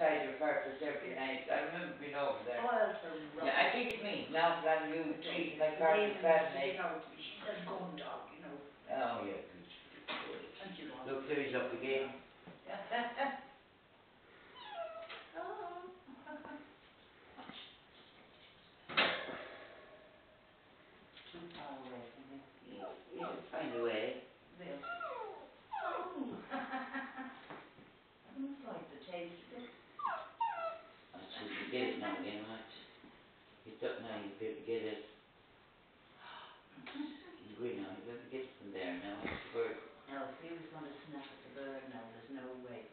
outside your purpose every night. I remember being over there. Oil for rock. Yeah, I think it means now that you treat my purpose bad night. You know, she's a gun dog, you know. Oh, yeah, good. And you know. Look, there he's up again. Too far away from me. He'll find a way. Will. I don't like the taste of it. I should get it now again, right? He's up now, you better get it. He's good now, you better get it from there now. It's work. No, if he was going to snap at the bird now, there's no way.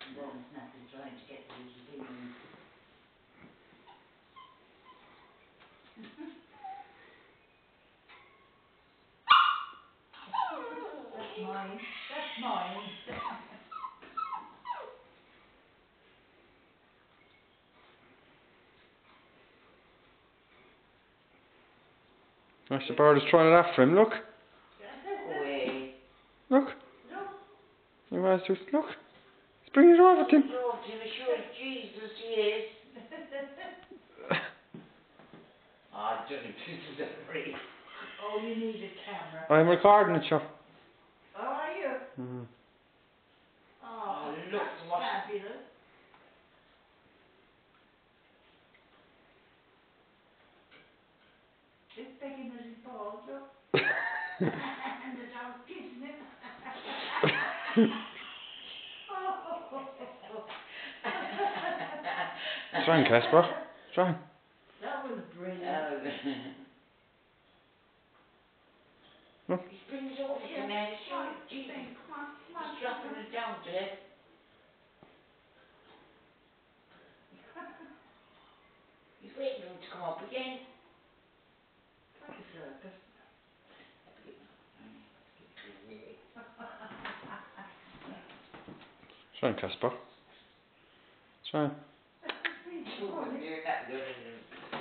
I'm going to snap him trying to get the little thing. That's mine. That's mine. That's the bird is trying it after him, look. Away. Look. No. He was just, look. He's bringing it over to him. No, Tim, sure, Jesus, he is. Ah, Johnny, this is a free. Oh, you need a camera. I'm recording it, sure. Oh, are you? Mm. Oh, look, that's what? fabulous. It's begging at his balls, look. And the dog's kissing him. Try and Casper. Try. That was brilliant. Look. He's bringing it over to me, sure, Jesus. He's dropping it down to it. He's waiting for him to come up again. Like a circus. Try and Casper. Try. You're not good at him.